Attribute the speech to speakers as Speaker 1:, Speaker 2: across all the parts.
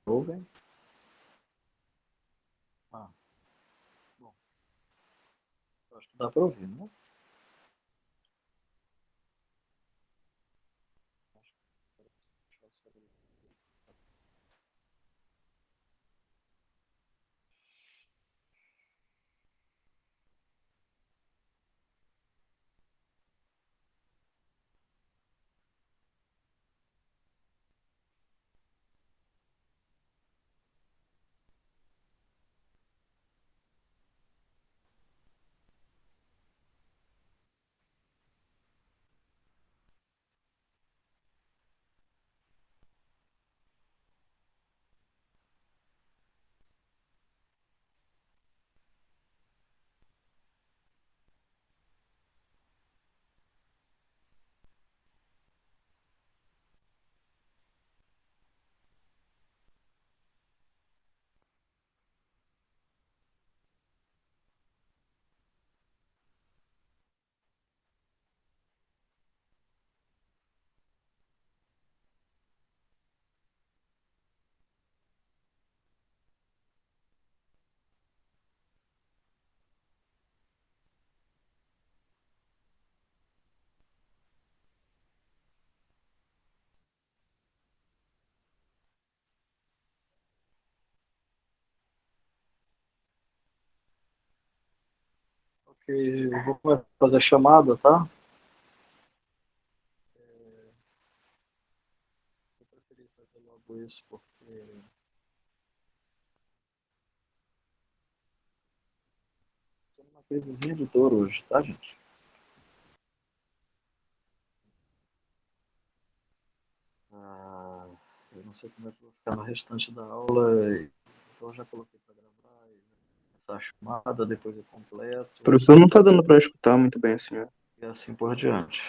Speaker 1: Ouvem? Ah, bom, acho que dá para ouvir, não? Ok, vou começar a fazer a chamada, tá? Eu preferi fazer logo isso porque estou numa crisezinha de dor hoje, tá, gente? Ah, eu não sei como é que eu vou ficar no restante da aula, então eu já coloquei para gravar e começar a chamada, depois eu
Speaker 2: O
Speaker 1: completo
Speaker 2: professor não está dando para escutar muito bem a senhora.
Speaker 1: e assim por diante.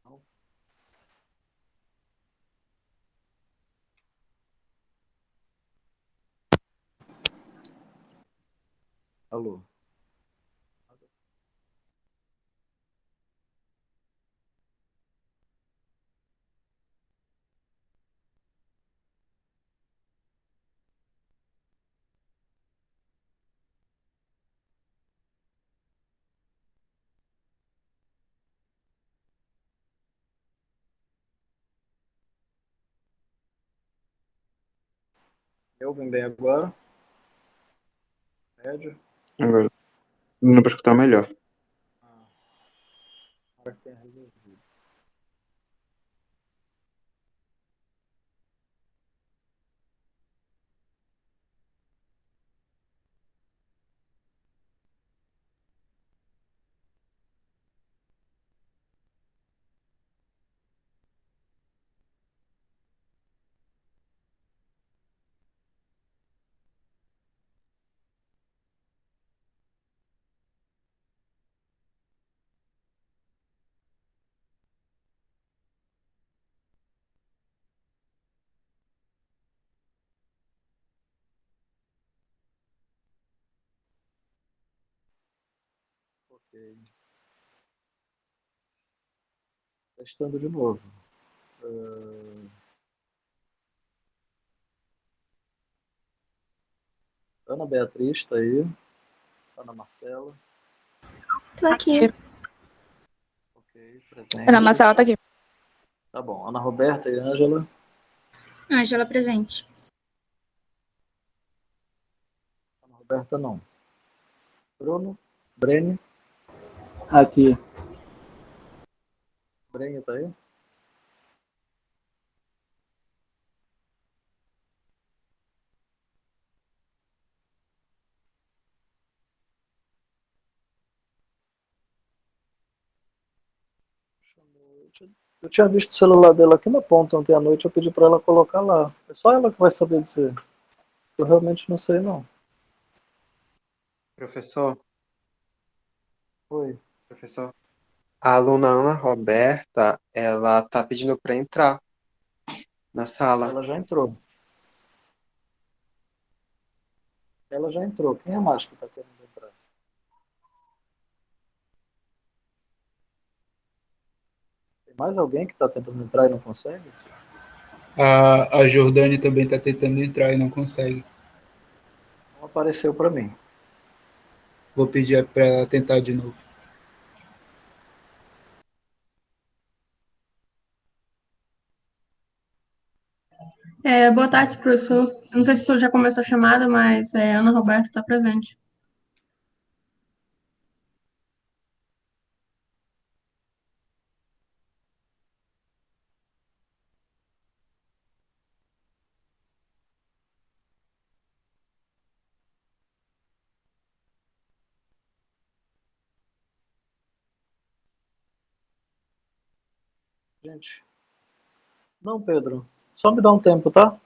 Speaker 1: Então, alô? Me ouvem bem agora? Médio?
Speaker 2: Agora, dando para escutar melhor.
Speaker 1: Ah, para que tenha resolvido. Ok. Testando de novo. Ah, Ana Beatriz está aí. Ana Marcela.
Speaker 3: Tô aqui.
Speaker 1: Ok, presente.
Speaker 3: Ana Marcela tá aqui.
Speaker 1: Tá bom. Ana Roberta e Ângela.
Speaker 3: Ângela presente.
Speaker 1: Ana Roberta não. Bruno. Brene.
Speaker 4: Aqui.
Speaker 1: Brene tá aí? Eu tinha visto o celular dela aqui na ponta ontem à noite, eu pedi para ela colocar lá. É só ela que vai saber dizer. Eu realmente não sei, não.
Speaker 5: Professor,
Speaker 1: Oi.
Speaker 5: professor, a aluna Ana Roberta, ela tá pedindo para entrar na sala.
Speaker 1: Ela já entrou. Ela já entrou. Quem é mais que está querendo entrar? Tem mais alguém que está tentando entrar e não consegue?
Speaker 6: A Jordânia também está tentando entrar e não consegue.
Speaker 1: Não apareceu para mim.
Speaker 6: Vou pedir para ela tentar de novo.
Speaker 7: Boa tarde, professor. Não sei se o senhor já começou a chamada, mas Ana Roberta está presente.
Speaker 1: Gente. Não, Pedro. Só me dá um tempo, tá?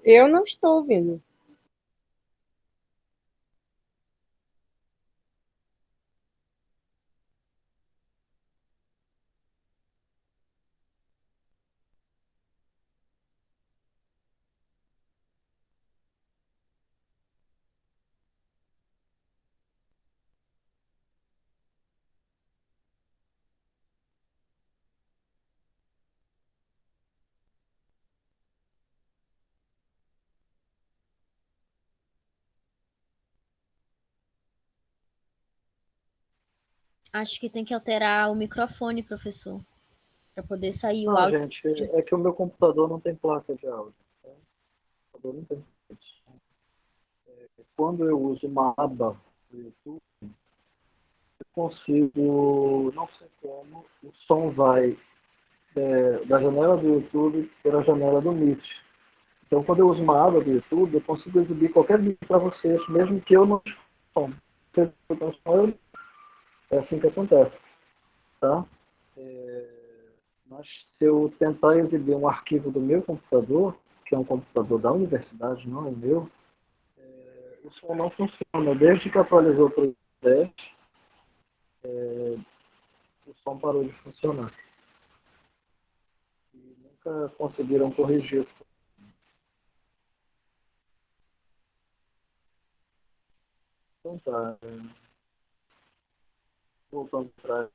Speaker 8: Eu não estou ouvindo.
Speaker 9: Acho que tem que alterar o microfone, professor, para poder sair o
Speaker 1: Não,
Speaker 9: áudio.
Speaker 1: gente, é que o meu computador não tem placa de áudio. Tá? O computador não tem. Quando eu uso uma aba do YouTube, eu consigo, não sei como, o som vai da janela do YouTube para a janela do Meet. Então, quando eu uso uma aba do YouTube, eu consigo exibir qualquer vídeo para vocês, mesmo que eu não esteja som. Se eu não som, é assim que acontece. Tá? Mas se eu tentar exibir um arquivo do meu computador, que é um computador da universidade, não é meu, o som não funciona. Desde que atualizou para o 10, o som parou de funcionar. E nunca conseguiram corrigir isso. Então tá, voltando atrás.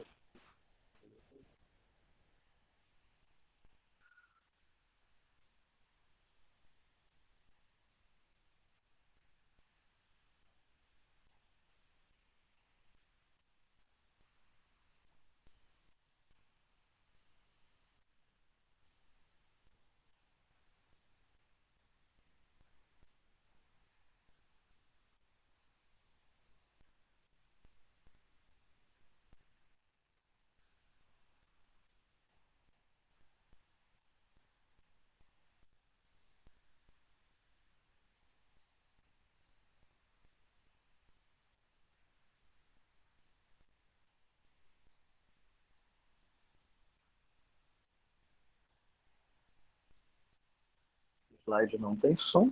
Speaker 1: O slide não tem som.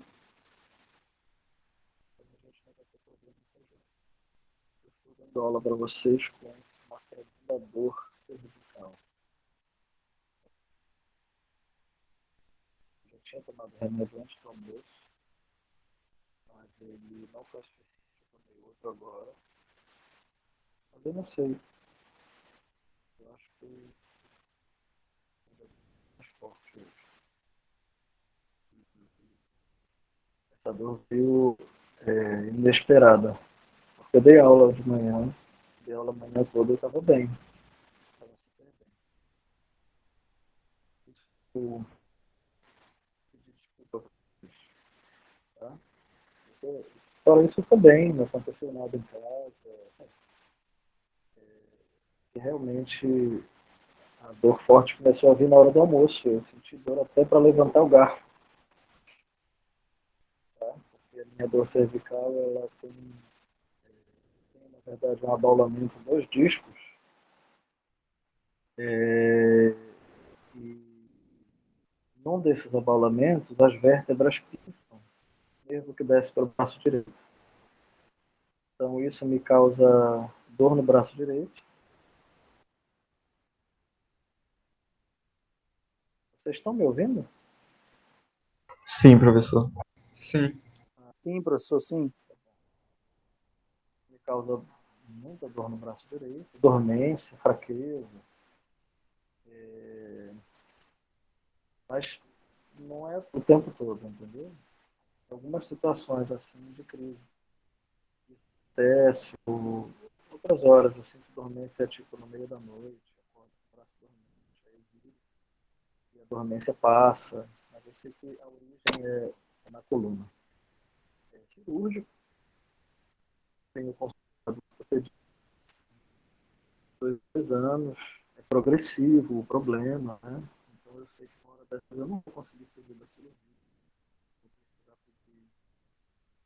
Speaker 1: Estou dando aula para vocês com uma tremenda dor cervical. Já tinha tomado remédio antes do almoço, mas ele não foi suficiente. Eu tomei outro agora. Mas eu não sei. Eu acho que ainda é mais forte hoje. Essa dor veio inesperada. Eu dei aula de manhã, dei aula a manhã toda, eu estava bem. Estava super bem. Isso, pedir desculpa pra vocês, tá? Fora isso, eu tô bem, não aconteceu nada em casa. E realmente a dor forte começou a vir na hora do almoço. Eu senti dor até para levantar o garfo, tá? Porque a minha dor cervical, ela tem na verdade um abaulamento nos discos. E num desses abaulamentos, as vértebras pisam, mesmo que desce para o braço direito. Então isso me causa dor no braço direito. Vocês estão me ouvindo?
Speaker 2: Sim, professor.
Speaker 6: Sim.
Speaker 4: Sim, professor, sim.
Speaker 1: Me causa muita dor no braço direito, dormência, fraqueza. Mas não é o tempo todo, entendeu? Algumas situações assim de crise. Acontece, outras horas eu sinto dormência tipo no meio da noite, acordo com o braço dormente, aí viro, e a dormência passa, mas eu sei que a origem é na coluna. É cirúrgico, tenho consultado por 2 anos, é progressivo o problema, né? Então eu sei que uma hora dessas eu não vou conseguir fazer da cirurgia. Vou precisar pedir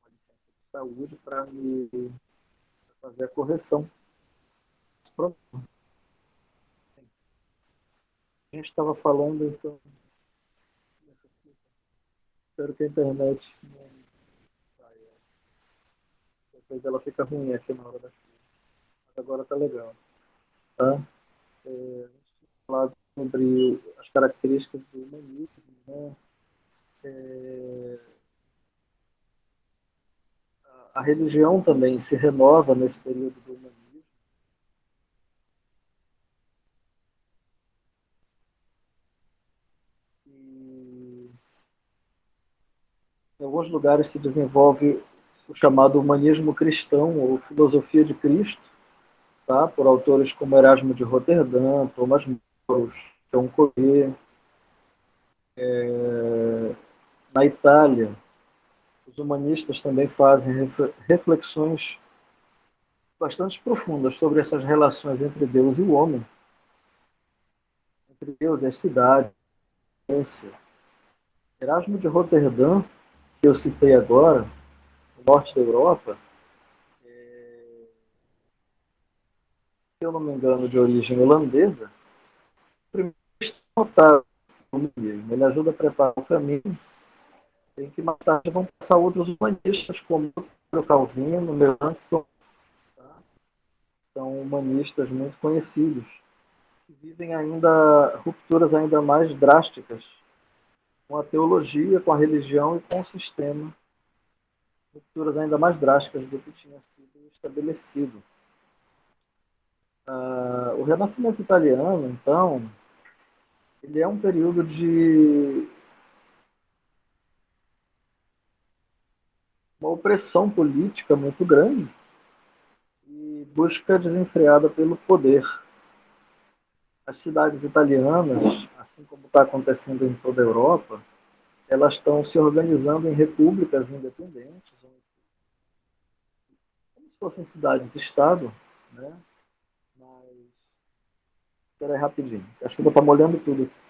Speaker 1: uma licença de saúde para me pra fazer a correção desse problema. A gente estava falando então dessa questão. Espero que a internet não saia. Depois ela fica ruim aqui na hora da chuva. Mas agora tá legal. Tá? Falar sobre as características do humanismo, né? É, a religião também se renova nesse período do humanismo. E em alguns lugares se desenvolve o chamado humanismo cristão ou filosofia de Cristo, tá? Por autores como Erasmo de Roterdã, Thomas More, John Coe. Na Itália, os humanistas também fazem reflexões bastante profundas sobre essas relações entre Deus e o homem, entre Deus e as cidades. Erasmo de Roterdã, que eu citei agora, no norte da Europa, se eu não me engano, de origem holandesa, primeiro notável mesmo. Ele ajuda a preparar o caminho em que mais tarde vão passar outros humanistas, como Calvino, Melanchthon, tá? São humanistas muito conhecidos, que vivem ainda rupturas ainda mais drásticas com a teologia, com a religião e com o sistema, rupturas ainda mais drásticas do que tinha sido estabelecido. O Renascimento italiano, então, ele é um período de uma opressão política muito grande e busca desenfreada pelo poder. As cidades italianas, assim como está acontecendo em toda a Europa, elas estão se organizando em repúblicas independentes, como se fossem cidades-estado, né? Mas, espera aí rapidinho, a chuva está molhando tudo aqui.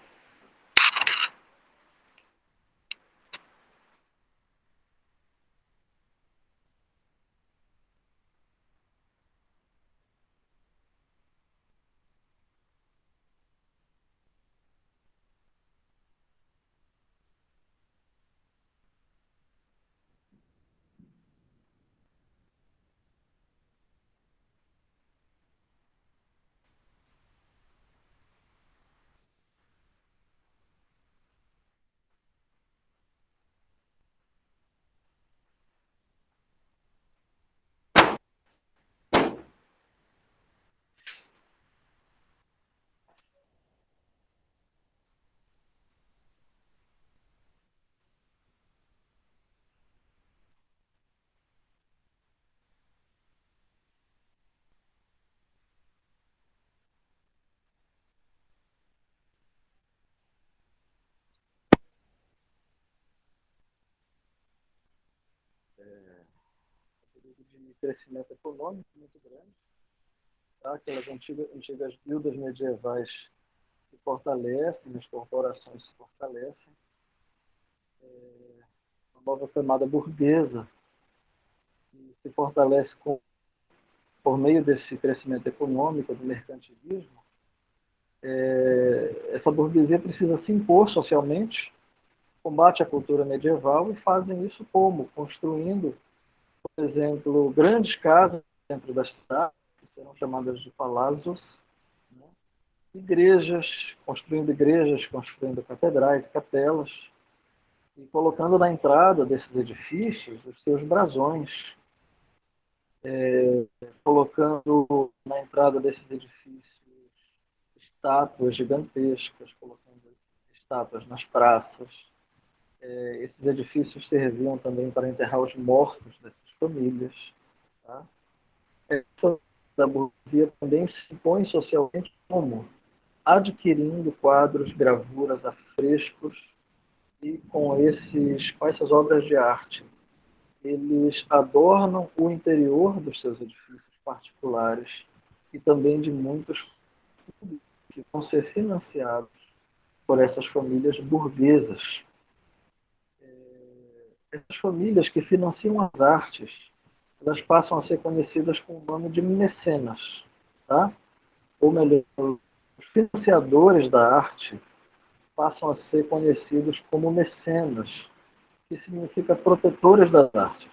Speaker 1: De crescimento econômico muito grande, tá? Aquelas antigas guildas medievais se fortalecem, as corporações se fortalecem, a nova camada burguesa que se fortalece por meio desse crescimento econômico, do mercantilismo. Essa burguesia precisa se impor socialmente, combate a cultura medieval e fazem isso como? Construindo, por exemplo, grandes casas dentro das cidades, que serão chamadas de palácios, né? Igrejas, construindo catedrais, capelas, e colocando na entrada desses edifícios os seus brasões, colocando na entrada desses edifícios estátuas gigantescas, colocando estátuas nas praças. Esses edifícios serviam também para enterrar os mortos dessas famílias. Tá? Essa da burguesia também se impõe socialmente como? Adquirindo quadros, gravuras, afrescos, e com essas obras de arte, eles adornam o interior dos seus edifícios particulares e também de muitos públicos que vão ser financiados por essas famílias burguesas. Essas famílias que financiam as artes, elas passam a ser conhecidas com o nome de mecenas, tá? Ou melhor, os financiadores da arte passam a ser conhecidos como mecenas, que significa protetores das artes.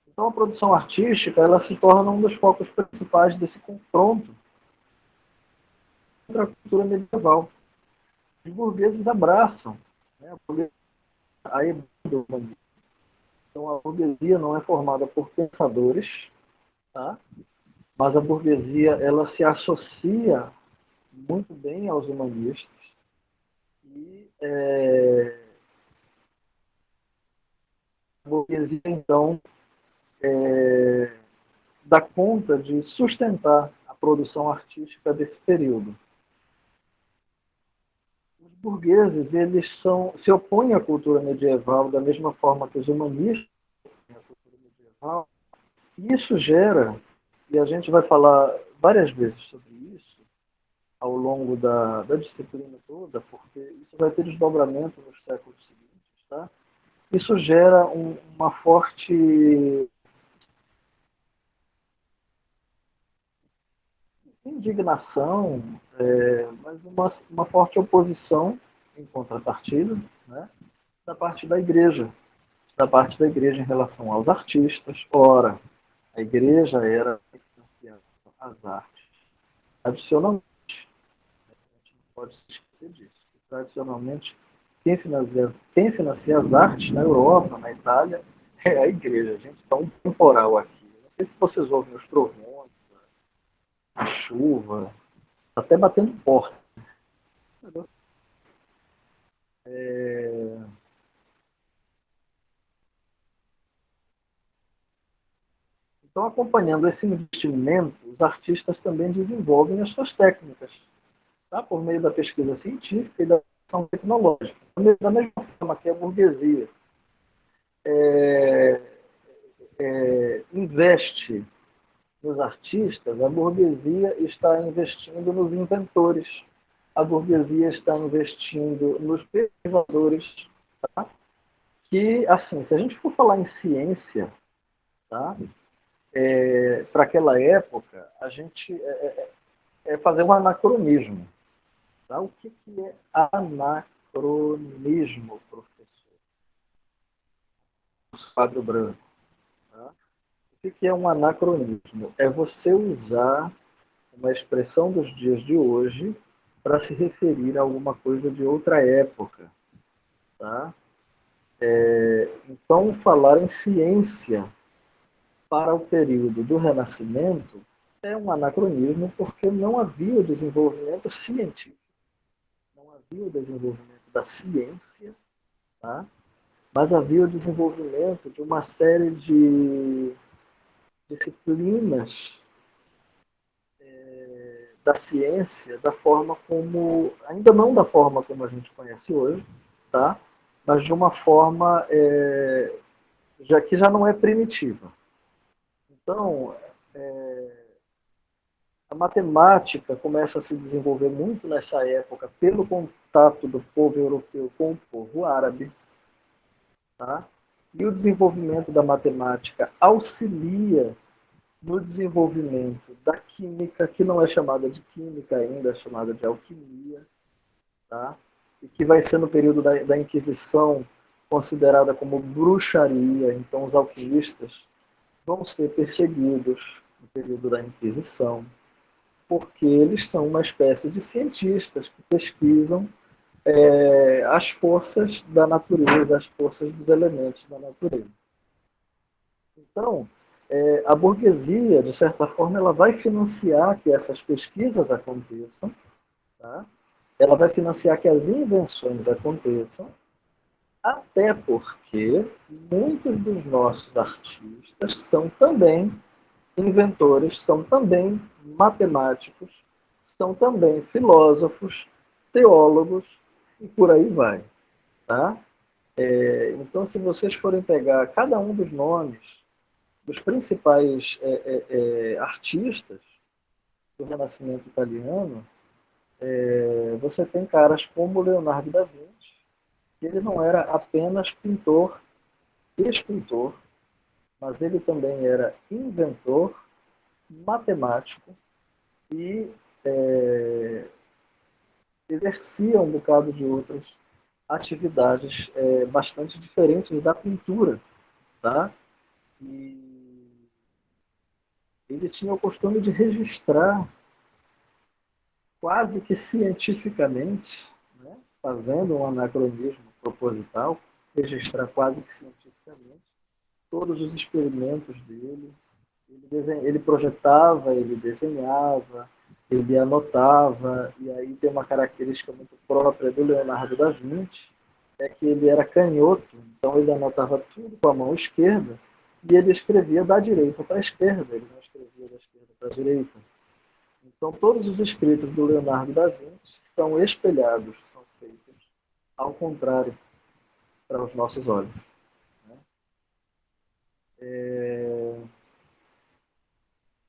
Speaker 1: Então, a produção artística ela se torna um dos focos principais desse confronto contra a cultura medieval. Os burgueses abraçam, né, a ideia do humanismo. Então, a burguesia não é formada por pensadores, tá? Mas a burguesia ela se associa muito bem aos humanistas e a burguesia, então, dá conta de sustentar a produção artística desse período. Os burgueses se opõem à cultura medieval da mesma forma que os humanistas à cultura medieval. E isso gera, e a gente vai falar várias vezes sobre isso ao longo da disciplina toda, porque isso vai ter desdobramento nos séculos seguintes, tá? Isso gera uma forte indignação, mas uma forte oposição em contrapartida, né, da parte da igreja em relação aos artistas. Ora, a igreja era as artes. Tradicionalmente, a gente não pode se esquecer disso. Tradicionalmente, quem financia as artes na Europa, na Itália, é a igreja. A gente está um temporal aqui. Não sei se vocês ouvem os trovões, a chuva, até batendo porta. Então, acompanhando esse investimento, os artistas também desenvolvem as suas técnicas, tá? Por meio da pesquisa científica e da ação tecnológica. Da mesma forma que a burguesia investe nos artistas, a burguesia está investindo nos inventores, a burguesia está investindo nos pesquisadores, tá? Que, assim, se a gente for falar em ciência, tá? Para aquela época, a gente fazer um anacronismo. Tá? O que é anacronismo, professor? Quadro branco. Tá? O que é um anacronismo? É você usar uma expressão dos dias de hoje para se referir a alguma coisa de outra época. Tá? Então, falar em ciência para o período do Renascimento é um anacronismo porque não havia o desenvolvimento científico, não havia o desenvolvimento da ciência, tá? Mas havia o desenvolvimento de uma série de disciplinas da ciência, da forma como, ainda não da forma como a gente conhece hoje, tá? Mas de uma forma que já não é primitiva. Então, a matemática começa a se desenvolver muito nessa época pelo contato do povo europeu com o povo árabe, tá? E o desenvolvimento da matemática auxilia no desenvolvimento da química, que não é chamada de química ainda, é chamada de alquimia, tá? E que vai ser no período da Inquisição considerada como bruxaria. Então, os alquimistas vão ser perseguidos no período da Inquisição, porque eles são uma espécie de cientistas que pesquisam as forças da natureza, as forças dos elementos da natureza. Então, a burguesia, de certa forma, ela vai financiar que essas pesquisas aconteçam, tá? Ela vai financiar que as invenções aconteçam, até porque muitos dos nossos artistas são também inventores, são também matemáticos, são também filósofos, teólogos e por aí vai. Tá? Então, se vocês forem pegar cada um dos nomes dos principais artistas do Renascimento italiano, você tem caras como Leonardo da Vinci, que ele não era apenas pintor e escultor, mas ele também era inventor, matemático e exercia um bocado de outras atividades bastante diferentes da pintura, tá? E ele tinha o costume de registrar quase que cientificamente, né, fazendo um anacronismo proposital, registrar quase que cientificamente todos os experimentos dele. Ele projetava, ele desenhava, ele anotava, e aí tem uma característica muito própria do Leonardo da Vinci, é que ele era canhoto, então ele anotava tudo com a mão esquerda, e ele escrevia da direita para a esquerda, ele não escrevia da esquerda para a direita. Então todos os escritos do Leonardo da Vinci são espelhados, são feitos ao contrário para os nossos olhos.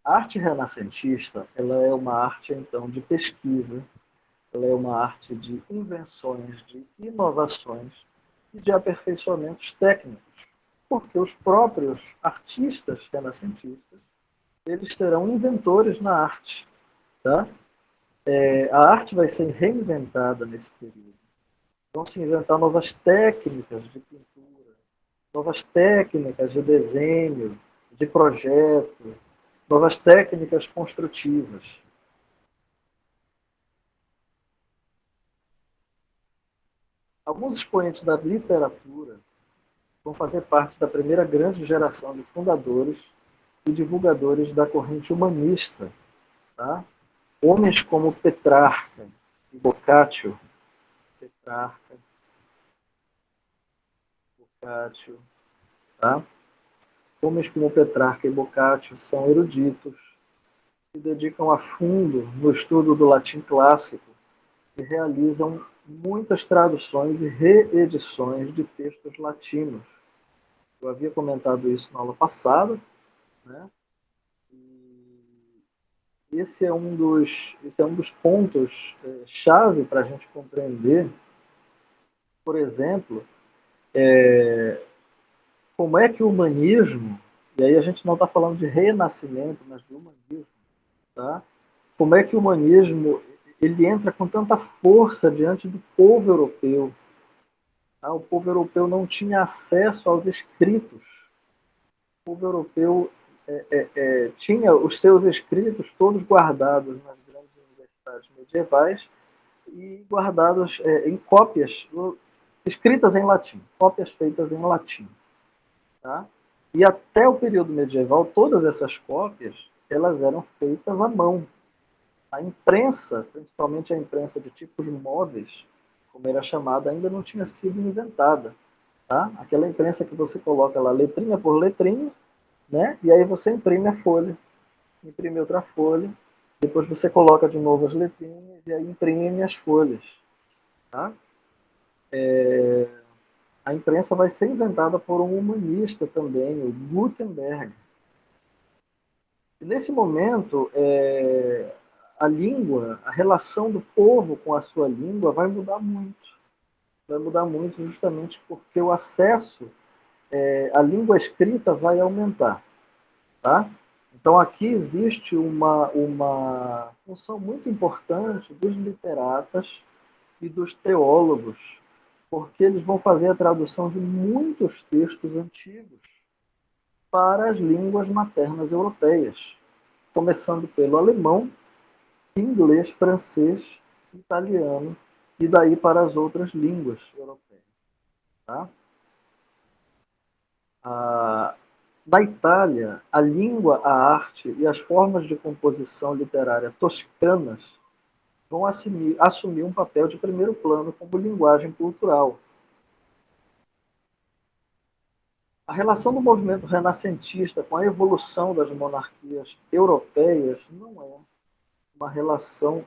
Speaker 1: A arte renascentista, ela é uma arte, então, de pesquisa, ela é uma arte de invenções, de inovações e de aperfeiçoamentos técnicos, porque os próprios artistas renascentistas, eles serão inventores na arte, tá? A arte vai ser reinventada nesse período. Vão se inventar novas técnicas de pintura, novas técnicas de desenho, de projeto, novas técnicas construtivas. Alguns expoentes da literatura vão fazer parte da primeira grande geração de fundadores e divulgadores da corrente humanista. Tá? Homens como Petrarca e Boccaccio, tá? Homens como Petrarca e Boccaccio são eruditos, se dedicam a fundo no estudo do latim clássico e realizam muitas traduções e reedições de textos latinos. Eu havia comentado isso na aula passada, né? E esse é um dos pontos chave para a gente compreender, por exemplo, como é que o humanismo, e aí a gente não está falando de renascimento, mas de humanismo, tá? Como é que o humanismo ele entra com tanta força diante do povo europeu. Tá? O povo europeu não tinha acesso aos escritos. O povo europeu tinha os seus escritos todos guardados nas grandes universidades medievais e guardados em cópias escritas em latim, cópias feitas em latim. Tá? E até o período medieval, todas essas cópias elas eram feitas à mão. A imprensa, principalmente a imprensa de tipos móveis, como era chamada, ainda não tinha sido inventada. Tá? Aquela imprensa que você coloca lá letrinha por letrinha, né? E aí você imprime a folha, imprime outra folha, depois você coloca de novo as letrinhas e aí imprime as folhas. Tá? A imprensa vai ser inventada por um humanista também, o Gutenberg. E nesse momento, a língua, a relação do povo com a sua língua vai mudar muito. Vai mudar muito justamente porque o acesso à língua escrita vai aumentar. Tá? Então aqui existe uma função muito importante dos literatas e dos teólogos, porque eles vão fazer a tradução de muitos textos antigos para as línguas maternas europeias, começando pelo alemão, inglês, francês, italiano, e daí para as outras línguas europeias. Tá? Na Itália, a língua, a arte e as formas de composição literária toscanas vão assumir um papel de primeiro plano como linguagem cultural. A relação do movimento renascentista com a evolução das monarquias europeias não é uma relação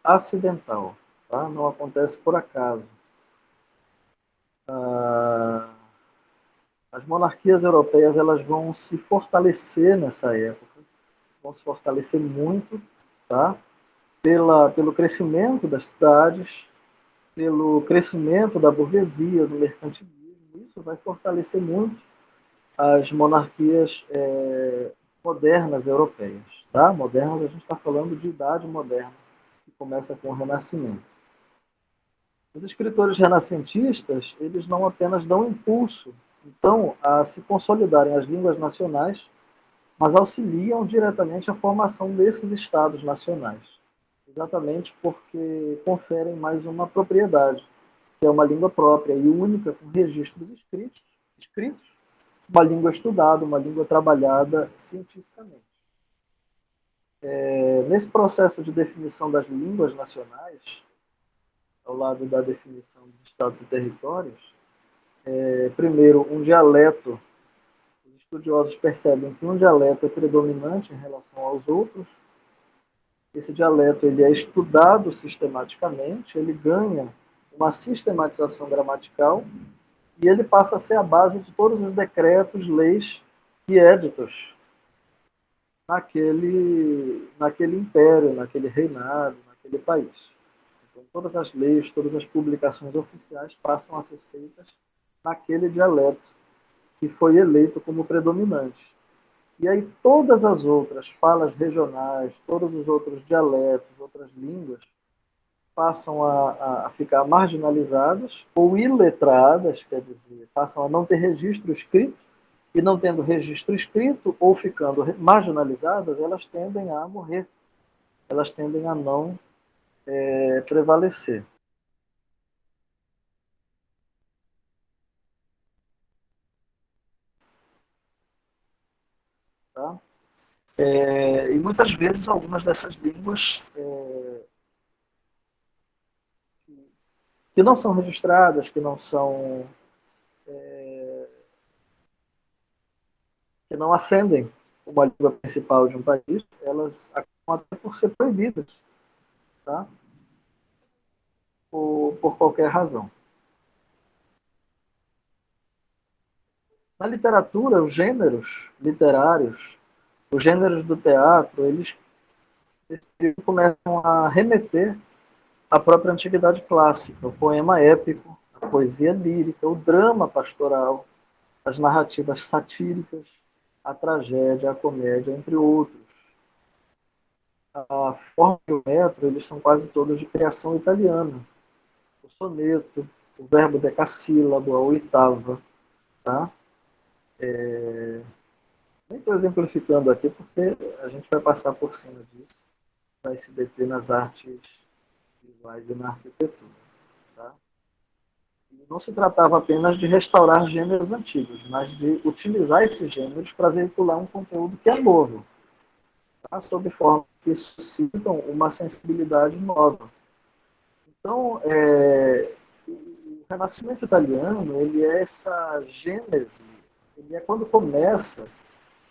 Speaker 1: acidental, tá? Não acontece por acaso. As monarquias europeias elas vão se fortalecer nessa época, vão se fortalecer muito, tá? Pelo crescimento das cidades, pelo crescimento da burguesia, do mercantilismo. Isso vai fortalecer muito as monarquias modernas europeias. Tá? Modernas, a gente está falando de idade moderna, que começa com o Renascimento. Os escritores renascentistas, eles não apenas dão impulso, então, a se consolidarem as línguas nacionais, mas auxiliam diretamente a formação desses estados nacionais, exatamente porque conferem mais uma propriedade, que é uma língua própria e única, com registros escritos, uma língua estudada, uma língua trabalhada cientificamente. Nesse processo de definição das línguas nacionais, ao lado da definição dos estados e territórios, primeiro, um dialeto. Os estudiosos percebem que um dialeto é predominante em relação aos outros. Esse dialeto ele é estudado sistematicamente, ele ganha uma sistematização gramatical e ele passa a ser a base de todos os decretos, leis e éditos naquele império, naquele reinado, naquele país. Então, todas as leis, todas as publicações oficiais passam a ser feitas naquele dialeto que foi eleito como predominante. E aí todas as outras falas regionais, todos os outros dialetos, outras línguas, passam a ficar marginalizadas ou iletradas, quer dizer, passam a não ter registro escrito, e não tendo registro escrito ou ficando marginalizadas, elas tendem a morrer, elas tendem a não prevalecer. Tá? E muitas vezes algumas dessas línguas que não são registradas, que não ascendem como a língua principal de um país, elas acabam até por ser proibidas, tá? Por qualquer razão. Na literatura, os gêneros literários, os gêneros do teatro, eles começam a remeter à própria antiguidade clássica, o poema épico, a poesia lírica, o drama pastoral, as narrativas satíricas, a tragédia, a comédia, entre outros. A forma e o metro, eles são quase todos de criação italiana. O soneto, o verbo decassílabo, a oitava. Tá? Nem estou exemplificando aqui porque a gente vai passar por cima disso, vai se deter nas artes visuais e na arquitetura. Tá? E não se tratava apenas de restaurar gêneros antigos, mas de utilizar esses gêneros para veicular um conteúdo que é novo, tá? Sob forma que suscitam uma sensibilidade nova. Então, o Renascimento italiano, ele é essa gênese, ele é quando começa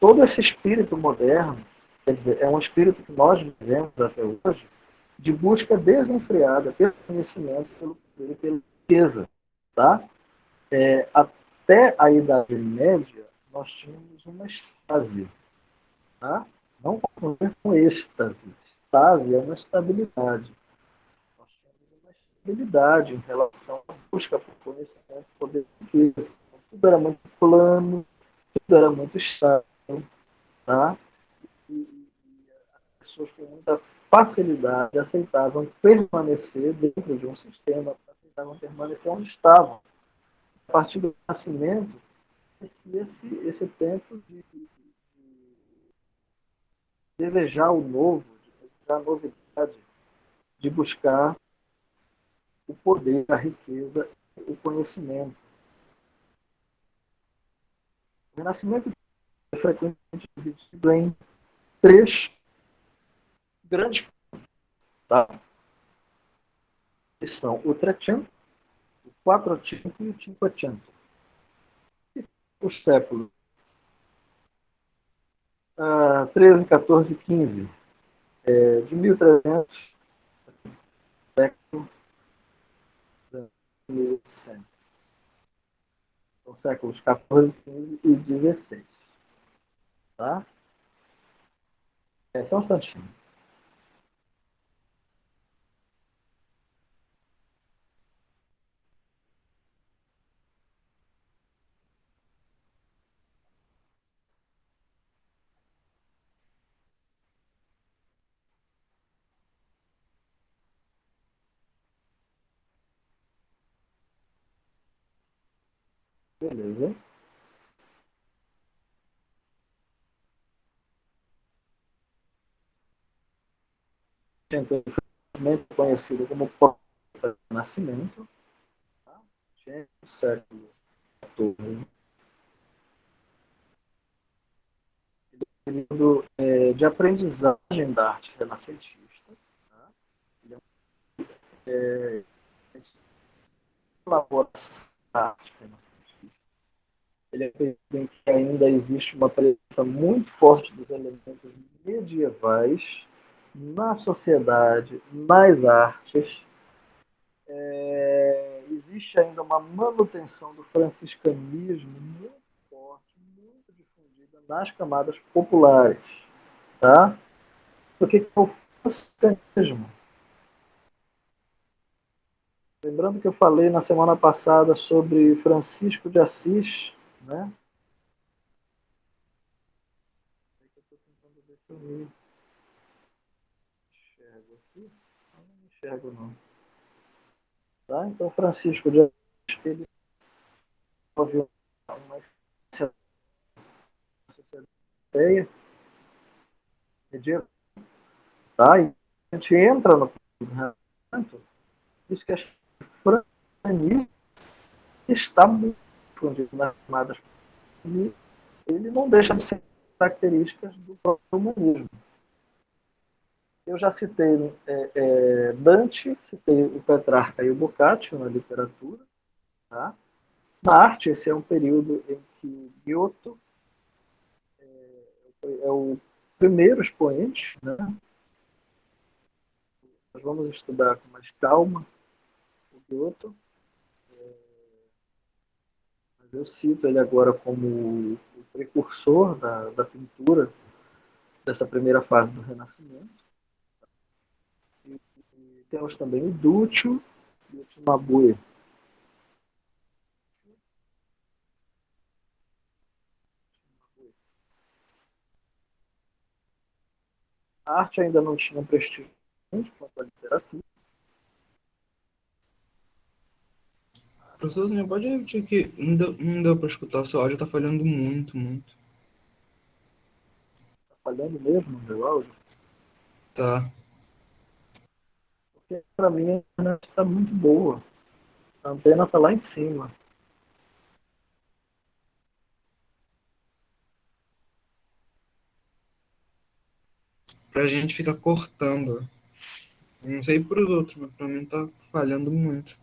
Speaker 1: todo esse espírito moderno, quer dizer, é um espírito que nós vivemos até hoje, de busca desenfreada pelo conhecimento, pelo poder e pela riqueza. Tá? Até a Idade Média, nós tínhamos uma estase. Tá? Não confundir com êxtase. Estase é uma estabilidade. Nós tínhamos uma estabilidade em relação à busca por conhecimento, poder e riqueza. Tudo era muito plano, tudo era muito estável. Tá? E as pessoas com muita facilidade aceitavam permanecer dentro de um sistema, aceitavam permanecer onde estavam. A partir do nascimento, esse tempo de desejar o novo, de desejar a novidade, de buscar o poder, a riqueza, o conhecimento. O Renascimento é frequentemente dividido em três grandes, tá? Que são o Trecento, o Quattrocento e o Cinquecento. Os séculos 13, 14 e 15, de 1300 século 1100. São séculos 14, 15 e 16. Tá? Só um instantinho. Beleza. Então, infelizmente conhecido como poeta do Nascimento, tá? No século XIV, período de aprendizagem da arte renascentista. Tá? Ele elabora a arte renascentista. Ele acredita que ainda existe uma presença muito forte dos elementos medievais na sociedade, nas artes. Existe ainda uma manutenção do franciscanismo muito forte, muito difundida nas camadas populares. Tá? O que é o franciscanismo? Lembrando que eu falei na semana passada sobre Francisco de Assis, né? Eu estou tentando ver se eu me enxergo aqui. Não me enxergo, não. Tá? Então, Francisco de Assis, ele houve uma sociedade europeia medieval, tá? E a gente entra no Renascimento, isso que a franciscanismo está muito fundido nas camadas e ele não deixa de ser características do próprio humanismo. Eu já citei Dante, citei o Petrarca e o Boccaccio na literatura. Tá? Na arte, esse é um período em que Giotto é o primeiro expoente. Né? Nós vamos estudar com mais calma o Giotto, mas eu cito ele agora como o precursor da pintura dessa primeira fase do Renascimento. E temos também o Duccio e o Cimabue. A arte ainda não tinha um prestígio quanto à literatura.
Speaker 6: Professor, você pode repetir que não deu para escutar, seu áudio tá falhando muito, muito.
Speaker 1: Está falhando mesmo o meu áudio?
Speaker 6: Tá.
Speaker 1: Porque para mim a internet está muito boa. A antena está lá em cima.
Speaker 6: Pra gente fica cortando. Não sei pros outros, mas pra mim tá falhando muito.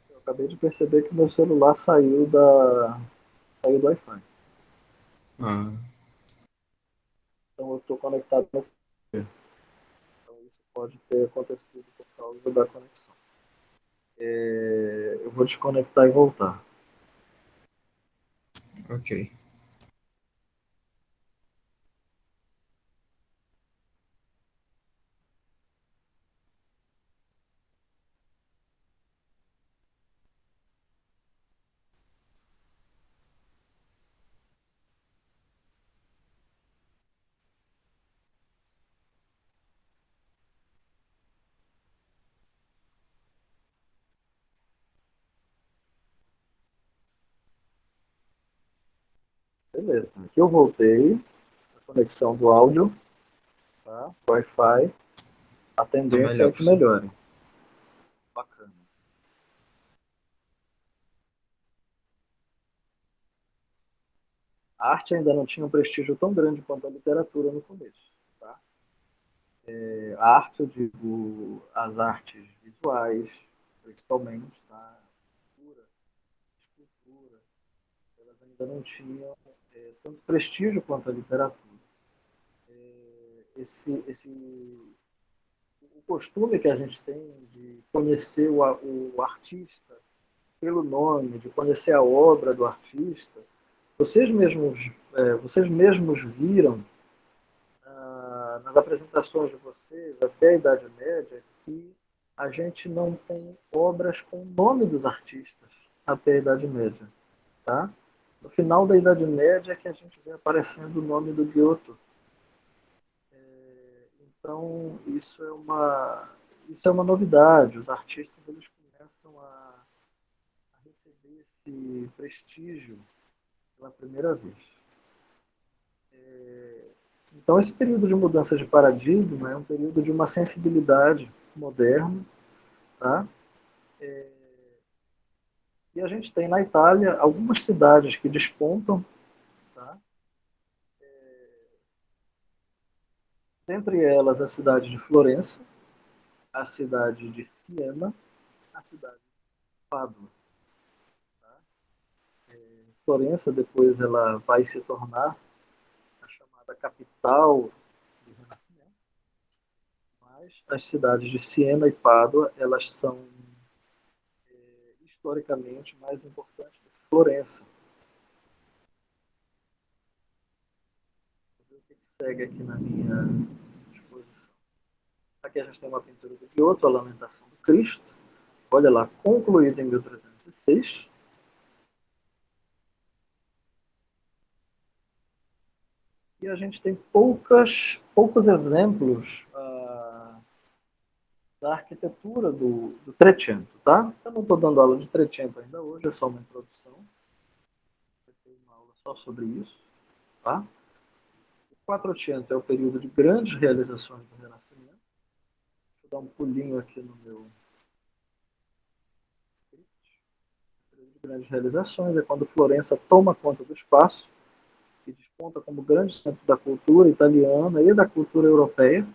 Speaker 1: Eu acabei de perceber que meu celular saiu do Wi-Fi.
Speaker 6: Ah,
Speaker 1: Então eu estou conectado no PC. Então isso pode ter acontecido por causa da conexão. Eu vou desconectar e voltar.
Speaker 6: ok.
Speaker 1: Beleza. Aqui eu voltei. A conexão do áudio, tá? Wi-Fi. A
Speaker 6: Tá
Speaker 1: tendência
Speaker 6: melhor,
Speaker 1: é que
Speaker 6: professor.
Speaker 1: melhore. Bacana. A arte ainda não tinha um prestígio tão grande quanto a literatura no começo. Tá? A arte, eu digo, as artes visuais, principalmente, tá? Pintura, escultura, elas ainda não tinham tanto prestígio quanto a literatura. O costume que a gente tem de conhecer o artista pelo nome, de conhecer a obra do artista, vocês mesmos viram nas apresentações de vocês até a Idade Média que a gente não tem obras com o nome dos artistas até a Idade Média, tá? No final da Idade Média é que a gente vê aparecendo o nome do Giotto. Então isso é uma novidade. Os artistas eles começam a receber esse prestígio pela primeira vez. Então, esse período de mudança de paradigma é um período de uma sensibilidade moderna, tá? E a gente tem na Itália algumas cidades que despontam, tá? Dentre elas a cidade de Florença, a cidade de Siena, a cidade de Pádua. Tá? Florença depois ela vai se tornar a chamada capital do Renascimento, mas as cidades de Siena e Pádua elas são historicamente mais importantes do que Florença. Vou ver o que segue aqui na minha exposição. Aqui a gente tem uma pintura do Giotto, a Lamentação do Cristo. Olha lá, concluída em 1306. E a gente tem poucos exemplos da arquitetura do Trecento, tá? Eu não estou dando aula de Trecento ainda hoje, é só uma introdução. Vai ter uma aula só sobre isso, tá? O Quattrocento é o período de grandes realizações do Renascimento. Deixa eu dar um pulinho aqui no meu script. O período de grandes realizações é quando Florença toma conta do espaço e desponta como grande centro da cultura italiana e da cultura europeia.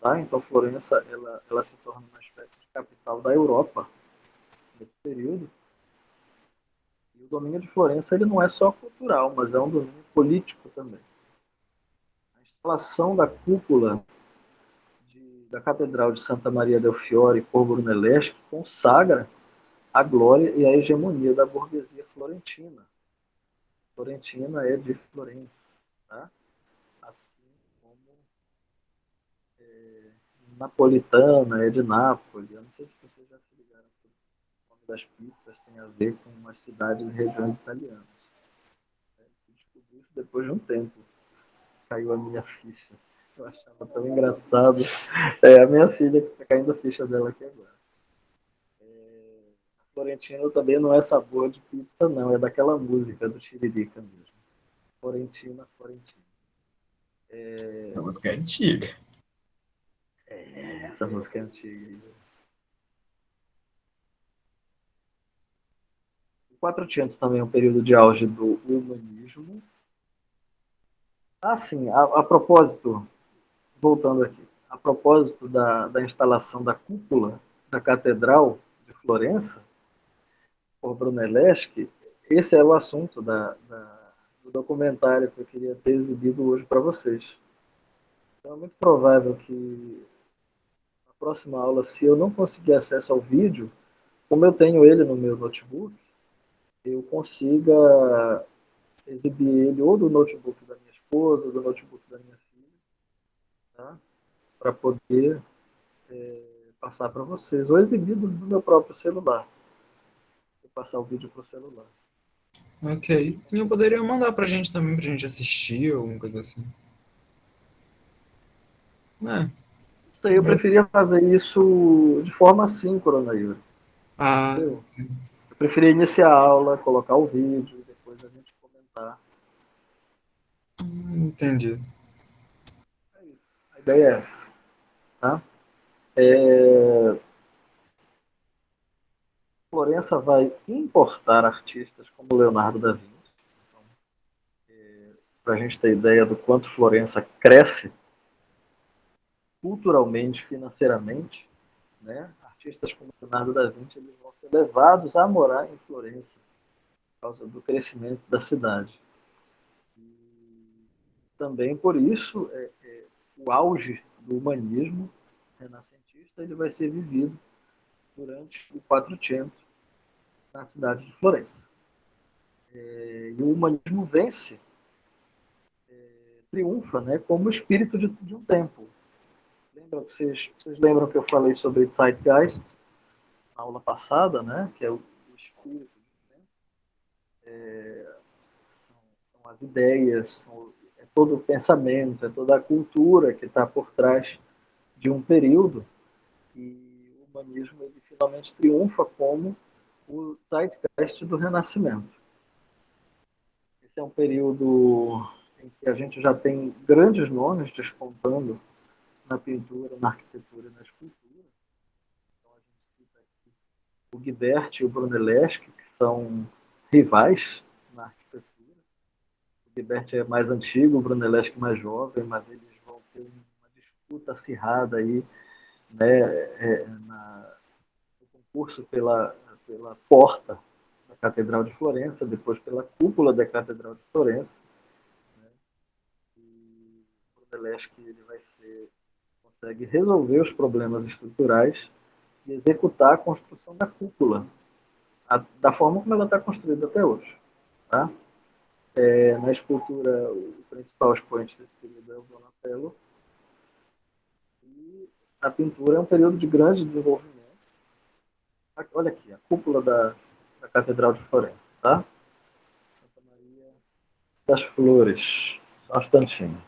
Speaker 1: Tá? Então, Florença ela se torna uma espécie de capital da Europa nesse período. E o domínio de Florença ele não é só cultural, mas é um domínio político também. A instalação da cúpula da Catedral de Santa Maria del Fiore por Brunelleschi consagra a glória e a hegemonia da burguesia florentina. Florentina é de Florença, tá? Assim como napolitana é de Nápoles. Eu não sei se vocês já se ligaram que o nome das pizzas tem a ver com as cidades e regiões italianas. Eu descobri isso depois de um tempo. Caiu a minha ficha. Eu achava tão engraçado. A minha filha que está caindo a ficha dela aqui agora. Florentino também não é sabor de pizza, não. É daquela música do Tiririca mesmo. Florentina, Florentina.
Speaker 2: A música é antiga.
Speaker 1: Essa música é antiga. O Quattrocento também é um período de auge do humanismo. Sim, a propósito, voltando aqui, a propósito da instalação da cúpula da Catedral de Florença, por Brunelleschi, esse é o assunto do documentário que eu queria ter exibido hoje para vocês. Então é muito provável que na próxima aula, se eu não conseguir acesso ao vídeo, como eu tenho ele no meu notebook, eu consiga exibir ele ou do notebook da minha esposa, ou do notebook da minha filha, tá? Para poder passar para vocês, ou exibir do meu próprio celular. Vou passar o vídeo para o celular.
Speaker 6: Ok. E poderia mandar pra gente também, pra gente assistir, ou alguma coisa assim.
Speaker 1: Eu preferia fazer isso de forma assíncrona, Yuri. Eu preferia iniciar a aula, colocar o vídeo e depois a gente comentar.
Speaker 6: Entendi.
Speaker 1: É isso. A ideia é essa. Tá? Florença vai importar artistas como Leonardo da Vinci. Então, para a gente ter ideia do quanto Florença cresce culturalmente, financeiramente, né? Artistas como Leonardo da Vinci eles vão ser levados a morar em Florença por causa do crescimento da cidade. E também por isso o auge do humanismo renascentista ele vai ser vivido durante o Quattrocento na cidade de Florença. E o humanismo vence, triunfa, né, como espírito de um tempo. Vocês lembram que eu falei sobre Zeitgeist na aula passada, né, que é o espírito de um tempo? São as ideias, é todo o pensamento, é toda a cultura que está por trás de um período. E o humanismo ele finalmente triunfa como o zeitgeist do Renascimento. Esse é um período em que a gente já tem grandes nomes despontando na pintura, na arquitetura e na escultura. Então a gente cita aqui o Ghiberti e o Brunelleschi, que são rivais na arquitetura. O Ghiberti é mais antigo, o Brunelleschi mais jovem, mas eles vão ter uma disputa acirrada aí, né, no concurso pela porta da Catedral de Florença, depois pela cúpula da Catedral de Florença. Né, e o Brunelleschi ele consegue resolver os problemas estruturais e executar a construção da cúpula, da forma como ela está construída até hoje. Tá? Na escultura, o principal expoente desse período é o Donatello. E a pintura é um período de grande desenvolvimento. Olha aqui, a cúpula da Catedral de Florença. Tá? Santa Maria das Flores. Só um instantinho.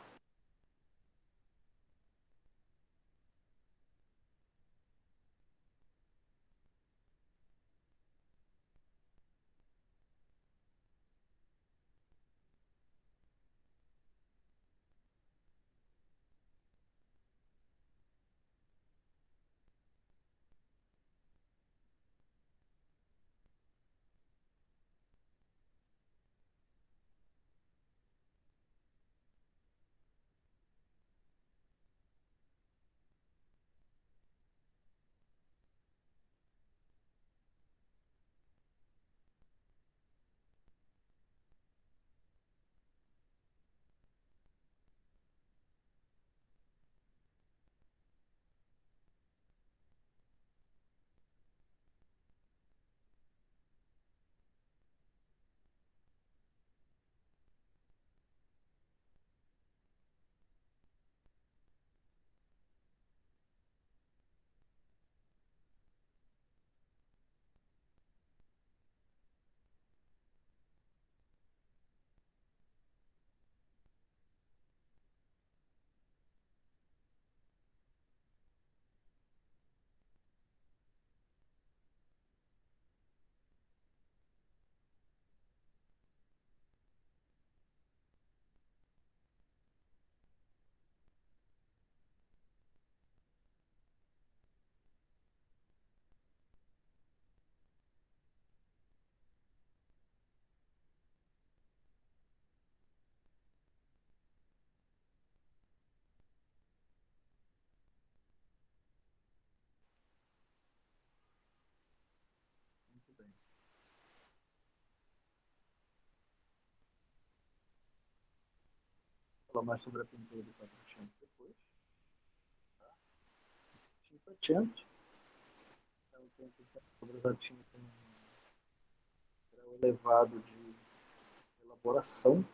Speaker 1: Vou falar mais sobre a pintura do Quattrocento depois. Tá? Cinquecento é o tempo que a obra já tinha um grau elevado de elaboração,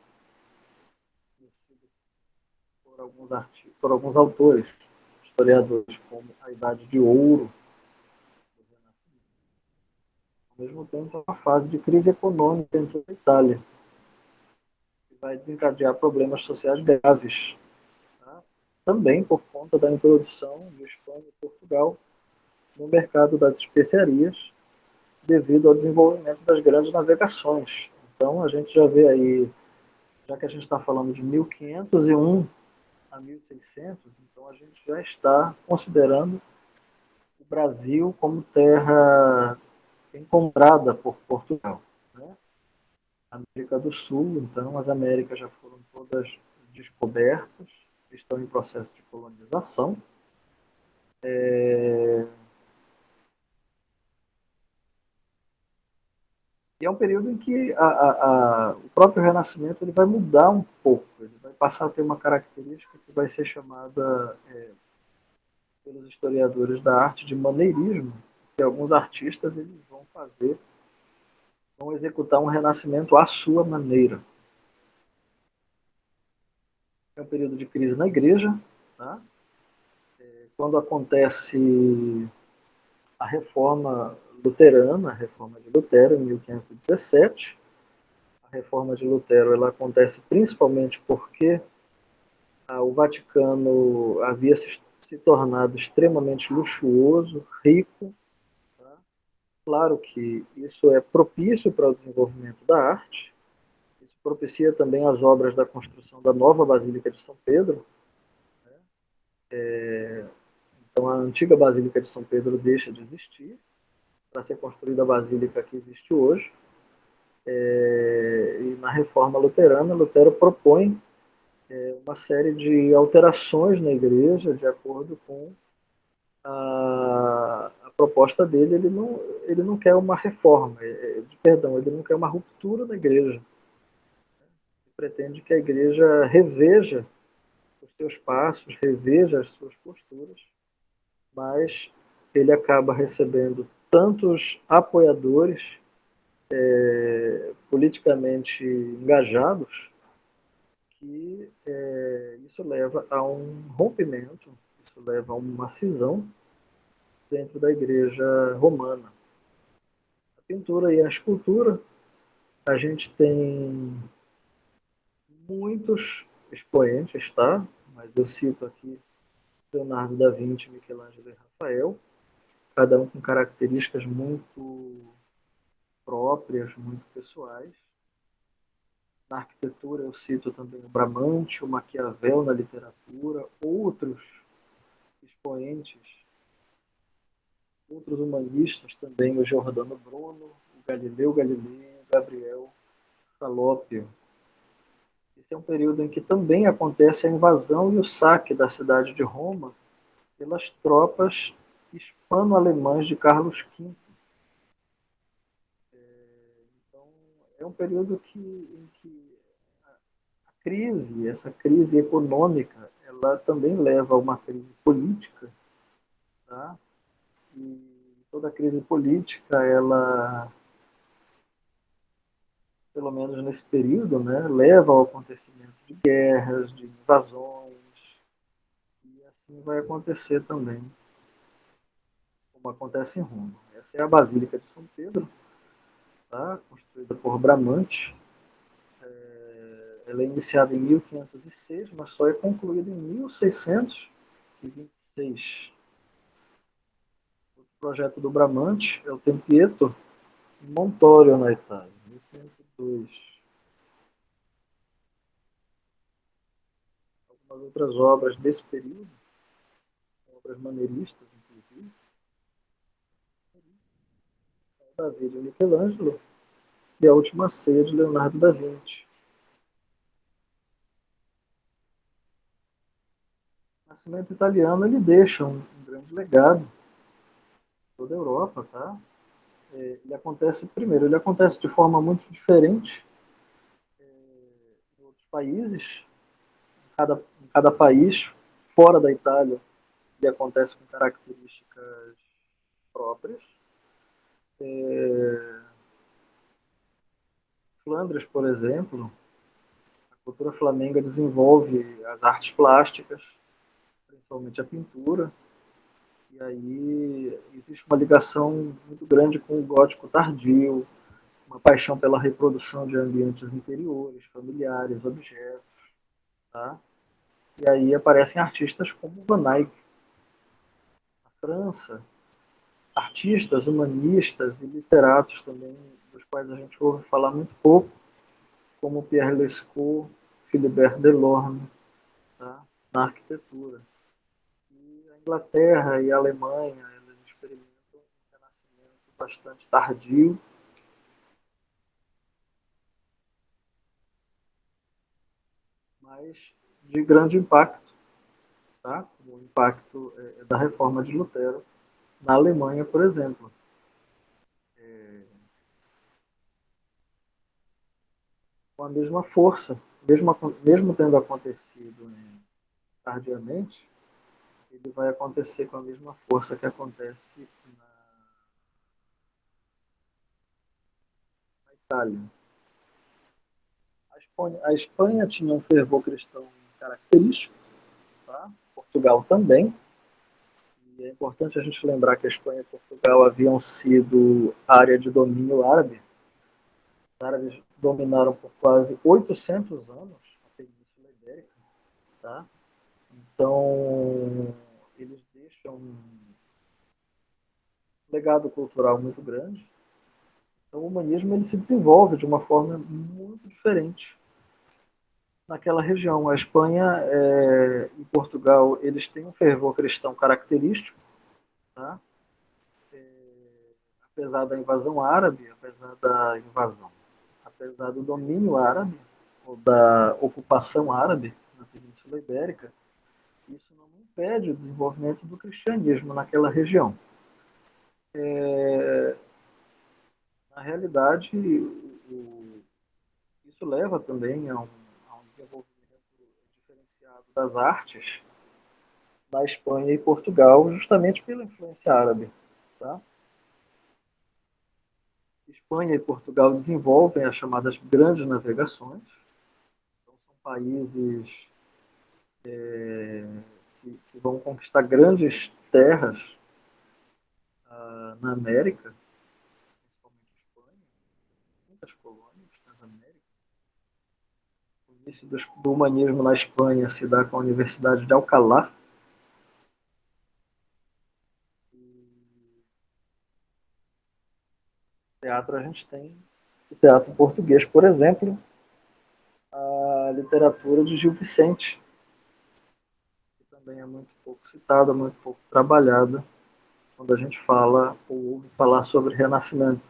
Speaker 1: conhecido por alguns autores, historiadores, como a Idade de Ouro do Renascimento. Ao mesmo tempo, é uma fase de crise econômica dentro da Itália, que vai desencadear problemas sociais graves, tá? Também por conta da introdução de Espanha e Portugal no mercado das especiarias, devido ao desenvolvimento das grandes navegações. Então, a gente já vê aí, já que a gente está falando de 1501 a 1600, então a gente já está considerando o Brasil como terra encontrada por Portugal. Né? América do Sul, então as Américas já foram todas descobertas, estão em processo de colonização. E é um período em que o próprio Renascimento ele vai mudar um pouco, ele vai passar a ter uma característica que vai ser chamada pelos historiadores da arte de maneirismo, que alguns artistas eles vão executar um renascimento à sua maneira. É um período de crise na igreja, tá? Quando acontece a reforma luterana, a reforma de Lutero, em 1517. A reforma de Lutero ela acontece principalmente porque o Vaticano havia se tornado extremamente luxuoso, rico, tá? claro que isso é propício para o desenvolvimento da arte, isso propicia também as obras da construção da nova Basílica de São Pedro. Então, a antiga Basílica de São Pedro deixa de existir para ser construída a Basílica que existe hoje. E na Reforma Luterana, Lutero propõe uma série de alterações na igreja de acordo com a proposta dele. Ele não quer uma reforma, perdão, ele não quer uma ruptura na igreja. Ele pretende que a igreja reveja os seus passos, reveja as suas posturas, mas ele acaba recebendo tantos apoiadores politicamente engajados que isso leva a um rompimento, isso leva a uma cisão dentro da igreja romana. A pintura e a escultura, a gente tem muitos expoentes, tá? Mas eu cito aqui Leonardo da Vinci, Michelangelo e Rafael, cada um com características muito próprias, muito pessoais. Na arquitetura eu cito também o Bramante, o Maquiavel na literatura, outros expoentes, outros humanistas também, o Giordano Bruno, o Galileu Galilei, o Gabriel Falópio. Esse é um período em que também acontece a invasão e o saque da cidade de Roma pelas tropas hispano-alemãs de Carlos V. Então, é um período em que essa crise econômica, ela também leva a uma crise política, tá? E toda crise política, ela, pelo menos nesse período, né, leva ao acontecimento de guerras, de invasões, e assim vai acontecer também, como acontece em Roma. Essa é a Basílica de São Pedro, tá? Construída por Bramante. Ela é iniciada em 1506, mas só é concluída em 1626. O projeto do Bramante é o Tempietto em Montorio, na Itália, 1502. Algumas outras obras desse período, obras maneiristas, inclusive, são Davi de Michelangelo e A Última Ceia de Leonardo da Vinci. O Nascimento italiano, ele deixa um grande legado em toda a Europa, tá? Ele acontece de forma muito diferente em outros países. Em cada país, fora da Itália, ele acontece com características próprias. Flandres, por exemplo, a cultura flamenga desenvolve as artes plásticas, principalmente a pintura, e aí existe uma ligação muito grande com o gótico tardio, uma paixão pela reprodução de ambientes interiores, familiares, objetos, tá? E aí aparecem artistas como Van Eyck. Na França, artistas, humanistas e literatos também, dos quais a gente ouve falar muito pouco, como Pierre Lescot, Philibert Delorme, tá? Na arquitetura. E a Inglaterra e a Alemanha, eles experimentam um renascimento bastante tardio, mas de grande impacto, tá? O impacto da reforma de Lutero na Alemanha, por exemplo. Com a mesma força, mesmo tendo acontecido tardiamente, ele vai acontecer com a mesma força que acontece na Itália. A Espanha tinha um fervor cristão característico, tá? Portugal também. E é importante a gente lembrar que a Espanha e Portugal haviam sido área de domínio árabe. Os árabes dominaram por quase 800 anos a Península Ibérica, tá? Então, eles deixam legado cultural muito grande. Então, o humanismo ele se desenvolve de uma forma muito diferente naquela região. A Espanha e Portugal, eles têm um fervor cristão característico, tá? Apesar da invasão árabe, apesar do domínio árabe, ou da ocupação árabe na Península Ibérica, isso não impede o desenvolvimento do cristianismo naquela região. Na realidade, isso leva também a um desenvolvimento diferenciado das artes na Espanha e Portugal, justamente pela influência árabe. Tá? Espanha e Portugal desenvolvem as chamadas grandes navegações. Então, são países que vão conquistar grandes terras na América, principalmente Espanha, muitas colônias nas Américas. O início do humanismo na Espanha se dá com a Universidade de Alcalá. Teatro, a gente tem o teatro português, por exemplo, a literatura de Gil Vicente, que também é muito pouco citada, muito pouco trabalhada, quando a gente fala ou ouve falar sobre Renascimento.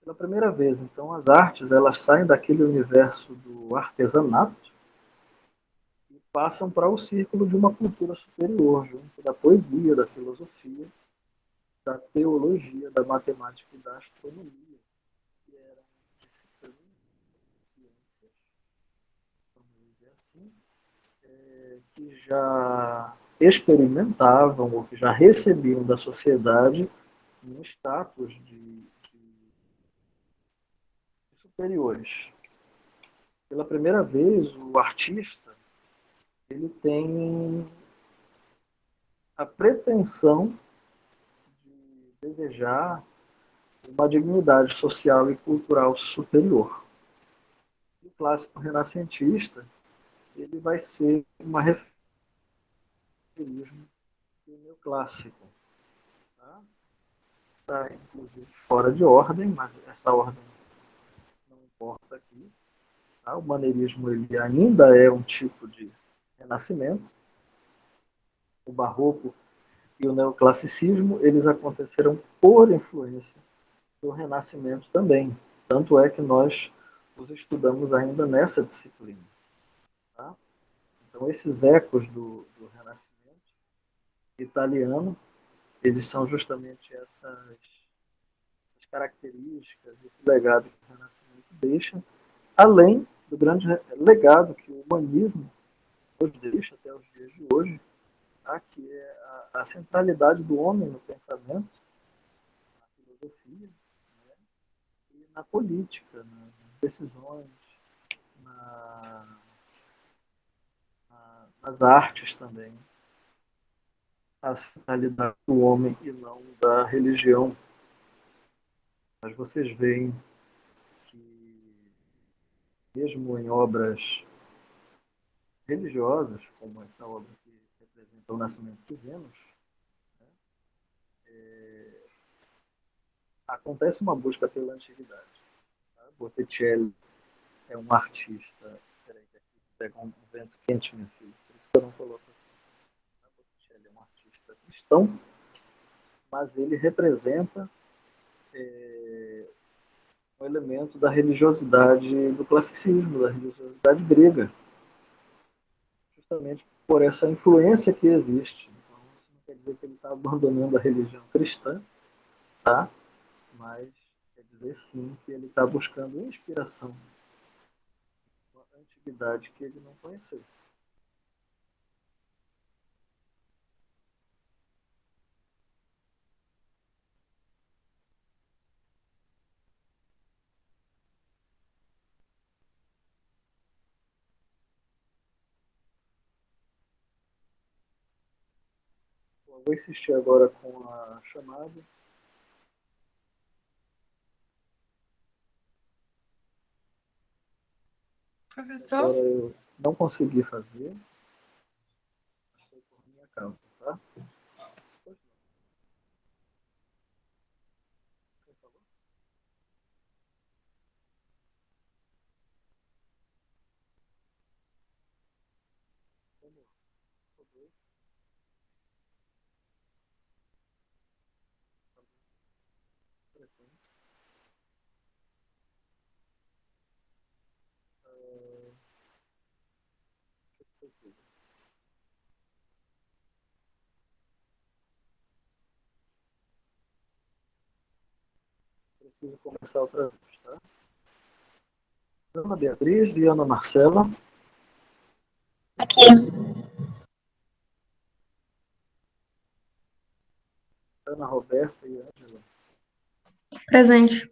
Speaker 1: Pela primeira vez, então, as artes elas saem daquele universo do artesanato e passam para o círculo de uma cultura superior, junto da poesia, da filosofia, da teologia, da matemática e da astronomia, que eram disciplinas, ciências, vamos dizer assim, que já experimentavam ou que já recebiam da sociedade um status de superiores. Pela primeira vez, o artista ele tem a pretensão de desejar uma dignidade social e cultural superior. O clássico renascentista ele vai ser uma referência do neoclássico. Tá, inclusive fora de ordem, mas essa ordem não importa aqui. Tá? O maneirismo ele ainda é um tipo de renascimento. O barroco e o neoclassicismo eles aconteceram por influência do renascimento também. Tanto é que nós os estudamos ainda nessa disciplina. Tá? Então, esses ecos do renascimento italiano, eles são justamente essas características, esse legado que o renascimento deixa, além do grande legado que o humanismo nos deixa até os dias de hoje, tá? Que é a centralidade do homem no pensamento, na filosofia, né? E na política, nas decisões, nas artes também. A centralidade do homem e não da religião. Mas vocês veem que, mesmo em obras religiosas, como essa obra que representa o nascimento de Vênus, né, acontece uma busca pela antiguidade. Tá? Botticelli é um artista. Peraí, que aqui pega um vento quente, minha filha, por isso que eu não coloco aqui. Tá? Botticelli é um artista cristão, mas ele representa um elemento da religiosidade do classicismo, da religiosidade grega, justamente por essa influência que existe. Então, isso não quer dizer que ele está abandonando a religião cristã, tá? Mas quer dizer sim que ele está buscando inspiração na antiguidade que ele não conheceu. Eu vou insistir agora com a chamada.
Speaker 8: Professor?
Speaker 1: Agora eu não consegui fazer. Foi canto, tá? Preciso começar outra vez, tá? Ana Beatriz e Ana Marcela.
Speaker 3: Aqui.
Speaker 1: Ana Roberta e Ângela.
Speaker 7: Presente.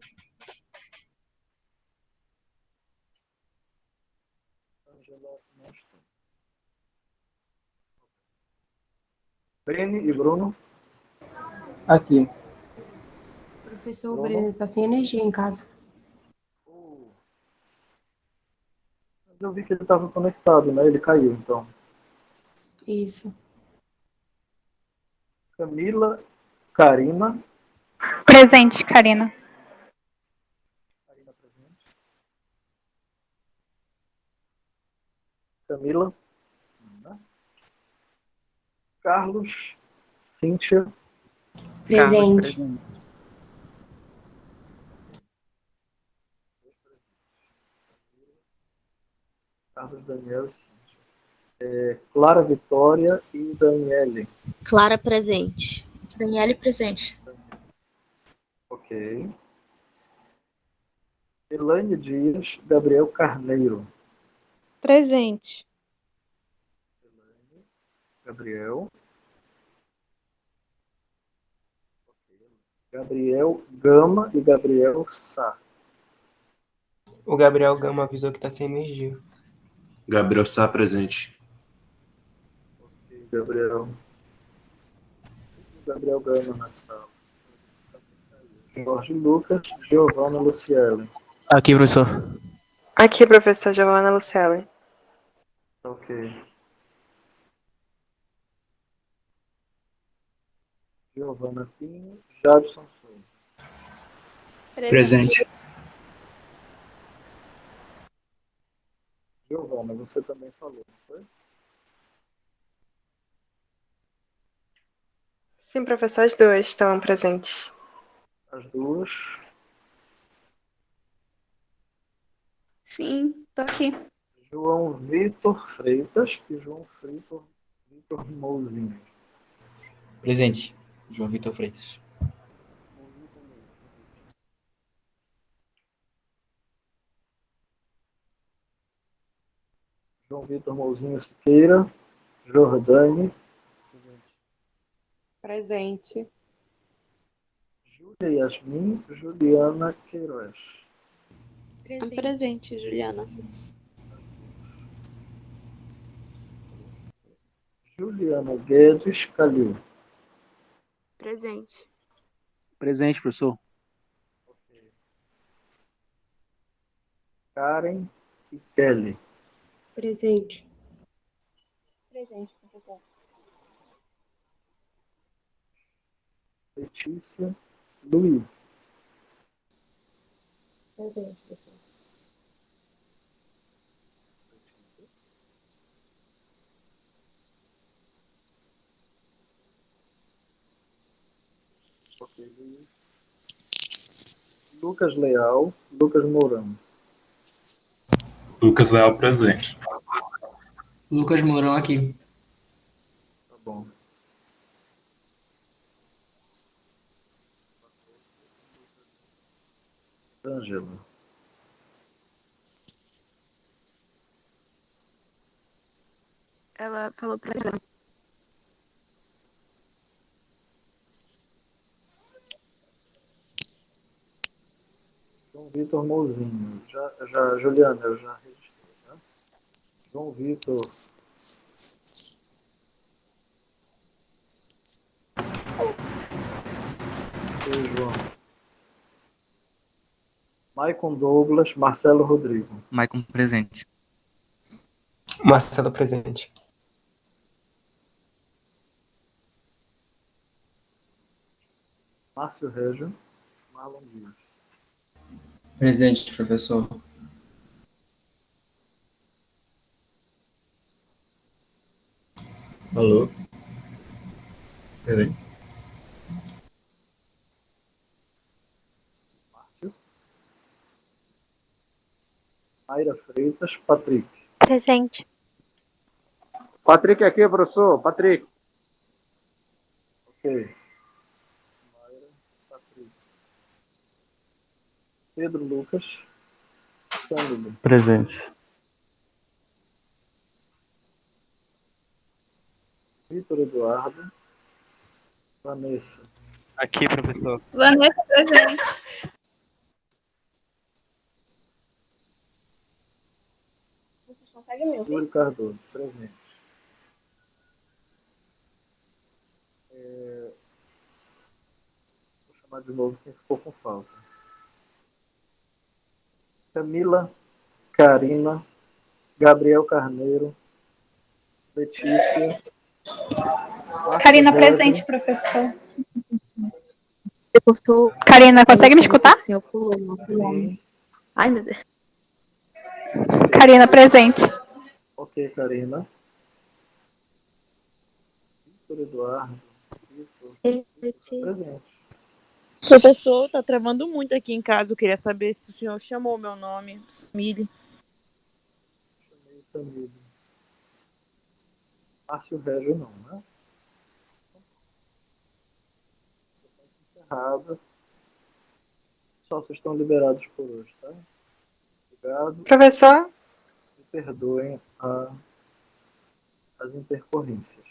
Speaker 1: Ângela não está. Brene e Bruno.
Speaker 4: Aqui.
Speaker 8: Professor
Speaker 1: Bruno.
Speaker 8: Breno tá sem energia em casa.
Speaker 1: Mas eu vi que ele estava conectado, né? Ele caiu, então.
Speaker 8: Isso.
Speaker 1: Camila, Karina.
Speaker 3: Presente, Karina.
Speaker 1: Karina presente. Camila. Carlos, Cíntia.
Speaker 9: Presente.
Speaker 1: Carlos, Daniel e Cíntia. Clara Vitória e Daniele.
Speaker 9: Clara presente.
Speaker 3: Daniele, presente.
Speaker 1: Ok. Elaine Dias, Gabriel Carneiro.
Speaker 10: Presente.
Speaker 1: Gabriel. Gabriel Gama e Gabriel Sá.
Speaker 11: O Gabriel Gama avisou que tá sem energia.
Speaker 2: Gabriel Sá presente.
Speaker 1: Ok, Gabriel. Gabriel Gama na sala. Jorge Lucas, Giovana Luciele.
Speaker 11: Aqui, professor.
Speaker 12: Aqui, professor Giovana Luciele.
Speaker 1: Ok. Giovana Pinho, Jadson Souza.
Speaker 4: Presente.
Speaker 1: Giovana, você também falou, não foi?
Speaker 12: Sim, professor, as duas estão presentes.
Speaker 1: As duas.
Speaker 3: Sim, tô aqui.
Speaker 1: João Vitor Freitas e João Vitor Mouzinho.
Speaker 4: Presente. João Vitor Freitas.
Speaker 1: João Vitor Mouzinho Siqueira, Jordane.
Speaker 12: Presente.
Speaker 1: Júlia Yasmin, Juliana Queiroz.
Speaker 10: Presente, Juliana.
Speaker 1: Juliana Guedes Calil.
Speaker 3: Presente.
Speaker 4: Presente, professor.
Speaker 1: Karen e Kelly.
Speaker 8: Presente.
Speaker 10: Presente, professor.
Speaker 1: Letícia Luiz.
Speaker 8: Presente, professor.
Speaker 1: Ok, Luiz. Lucas Leal, Lucas Mourão.
Speaker 2: Lucas Leal presente.
Speaker 11: Lucas Mourão aqui.
Speaker 1: Tá bom. Ângela.
Speaker 3: Ela falou pra ela.
Speaker 1: João Vitor Mouzinho. Juliana, eu já registrei, tá? João Vitor. E João. Maicon Douglas, Marcelo Rodrigo.
Speaker 13: Maicon presente.
Speaker 11: Marcelo presente.
Speaker 1: Márcio Régio, Marlon Dias.
Speaker 11: Presente, professor.
Speaker 2: Alô? Presente.
Speaker 1: Márcio. Mayra Freitas, Patrick.
Speaker 10: Presente.
Speaker 13: Patrick aqui, professor. Patrick.
Speaker 1: Ok. Mayra, Patrick. Pedro Lucas, Cândido.
Speaker 14: Presente.
Speaker 1: Vitor Eduardo, Vanessa.
Speaker 11: Aqui, professor.
Speaker 3: Vanessa, presente.
Speaker 10: Vocês conseguem me ouvir?
Speaker 1: Júlio Cardoso, presente. Vou chamar de novo quem ficou com falta. Camila, Karina, Gabriel Carneiro, Letícia.
Speaker 3: Karina, presente, professor. Karina, consegue me escutar?
Speaker 15: Ai, meu Deus.
Speaker 3: Karina, presente.
Speaker 1: Ok, Karina. Vitor Eduardo. Presente.
Speaker 16: Professor, tá travando muito aqui em casa. Eu queria saber se o senhor chamou meu nome. Mili.
Speaker 1: Chamei o Camilo. Márcio Régio não, né? Encerrada. Só vocês estão liberados por hoje, tá? Obrigado.
Speaker 12: Professor?
Speaker 1: Me perdoem as intercorrências.